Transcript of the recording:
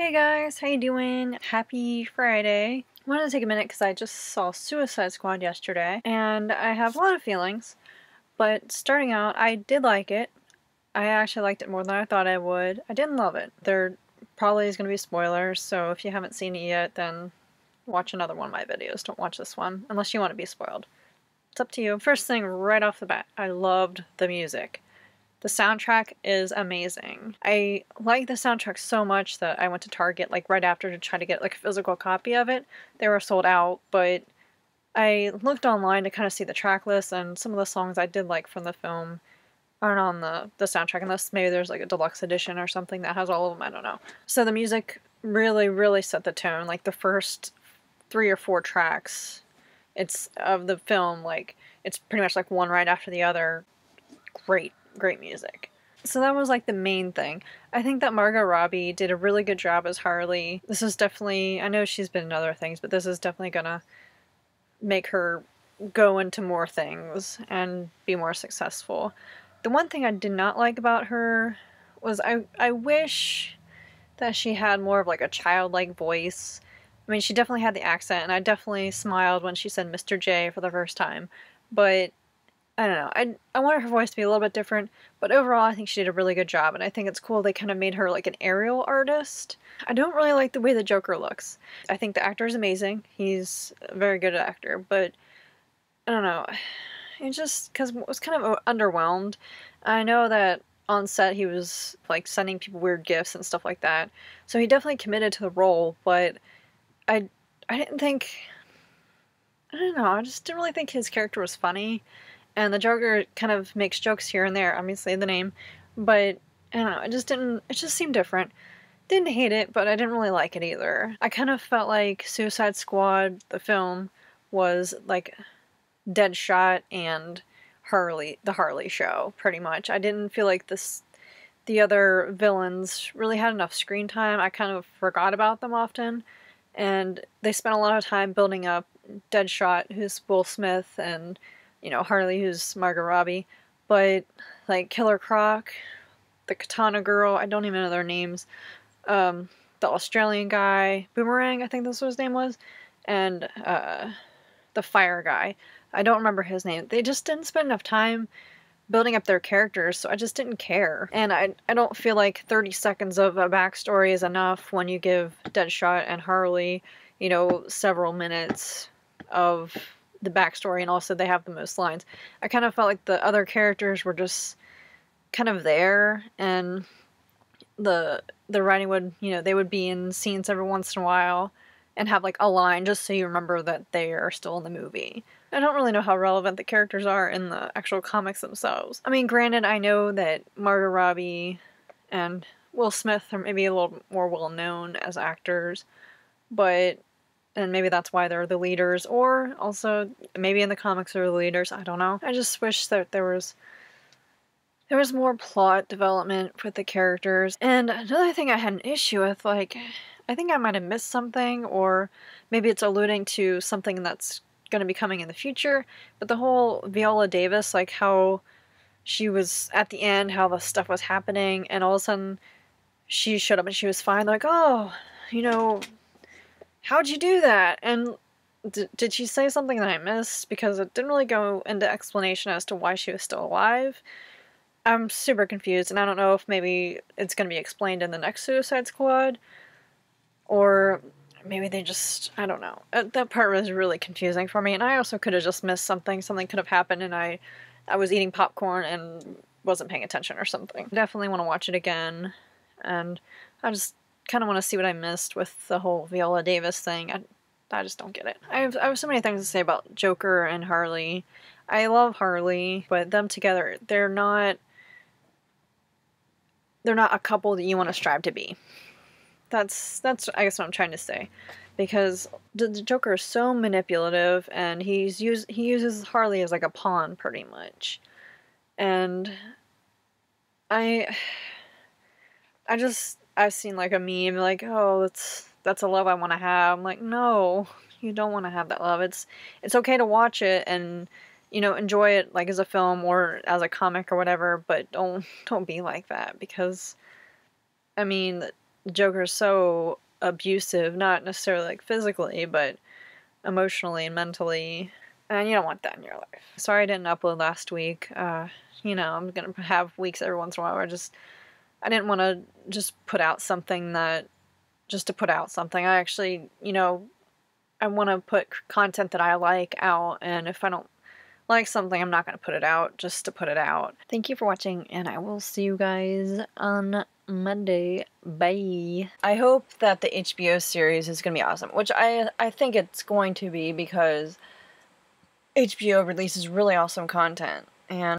Hey guys, how you doing? Happy Friday. I wanted to take a minute because I just saw Suicide Squad yesterday, and I have a lot of feelings, but starting out, I did like it. I actually liked it more than I thought I would. I didn't love it. There probably is going to be spoilers, so if you haven't seen it yet, then watch another one of my videos. Don't watch this one, unless you want to be spoiled. It's up to you. First thing right off the bat, I loved the music. The soundtrack is amazing. I like the soundtrack so much that I went to Target like right after to try to get like a physical copy of it. They were sold out, but I looked online to kind of see the track list, and some of the songs I did like from the film aren't on the soundtrack, unless maybe there's like a deluxe edition or something that has all of them, I don't know. So the music really set the tone. Like the first 3 or 4 tracks of the film, like it's pretty much like one right after the other. Great music. So that was like the main thing. I think that Margot Robbie did a really good job as Harley. This is definitely, I know she's been in other things, but this is definitely gonna make her go into more things and be more successful. The one thing I did not like about her was I wish that she had more of like a childlike voice. I mean, she definitely had the accent, and I definitely smiled when she said Mr. J for the first time, but I don't know. I wanted her voice to be a little bit different, but overall I think she did a really good job, and I think it's cool they kind of made her like an aerial artist. I don't really like the way the Joker looks. I think the actor is amazing. He's a very good actor, but I don't know. It just, because I was kind of underwhelmed. I know that on set he was like sending people weird gifts and stuff like that, so he definitely committed to the role, but I didn't think, I don't know, I just didn't really think his character was funny. And the Joker kind of makes jokes here and there, obviously the name, but I don't know, it just seemed different. Didn't hate it, but I didn't really like it either. I kind of felt like Suicide Squad, the film, was like Deadshot and the Harley show, pretty much. I didn't feel like the other villains really had enough screen time. I kind of forgot about them often, and they spent a lot of time building up Deadshot, who's Will Smith, and Harley, who's Margot Robbie, but like Killer Croc, the Katana Girl, I don't even know their names, the Australian guy, Boomerang, I think that's what his name was, and the Fire guy, I don't remember his name. They just didn't spend enough time building up their characters, so I just didn't care. And I don't feel like 30 seconds of a backstory is enough when you give Deadshot and Harley, several minutes of the backstory, and also they have the most lines. I kind of felt like the other characters were just kind of there, and the writing would, they would be in scenes every once in a while and have like a line just so you remember that they are still in the movie. I don't really know how relevant the characters are in the actual comics themselves. I mean, granted, I know that Margot Robbie and Will Smith are maybe a little more well known as actors, and maybe that's why they're the leaders, or also maybe in the comics they're the leaders, I don't know. I just wish that there was more plot development with the characters. And another thing I had an issue with, like, I think I might have missed something, or maybe it's alluding to something that's going to be coming in the future, but the whole Viola Davis, like how she was at the end, how the stuff was happening, and all of a sudden she showed up and she was fine, like, oh, how'd you do that? And did she say something that I missed? Because it didn't really go into explanation as to why she was still alive. I'm super confused, and I don't know if maybe it's going to be explained in the next Suicide Squad, or maybe they just, I don't know. That part was really confusing for me, and I also could have just missed something. Something could have happened, and I was eating popcorn and wasn't paying attention or something. Definitely want to watch it again, and I just kind of want to see what I missed with the whole Viola Davis thing. I just don't get it. I have so many things to say about Joker and Harley. I love Harley, but them together, they're not a couple that you want to strive to be. That's I guess what I'm trying to say, because the Joker is so manipulative, and he uses Harley as like a pawn pretty much, and I've seen like a meme like, oh, that's a love I want to have. I'm like, no, you don't want to have that love. It's okay to watch it and enjoy it like as a film or as a comic or whatever, but don't be like that, because I mean, the Joker's so abusive, not necessarily like physically, but emotionally and mentally, and you don't want that in your life. Sorry I didn't upload last week. You know, I'm gonna have weeks every once in a while where I didn't want to just put out something just to put out something. I actually, you know, I want to put content that I like out, and if I don't like something, I'm not going to put it out just to put it out. Thank you for watching, and I will see you guys on Monday. Bye. I hope that the HBO series is going to be awesome, which I think it's going to be, because HBO releases really awesome content, and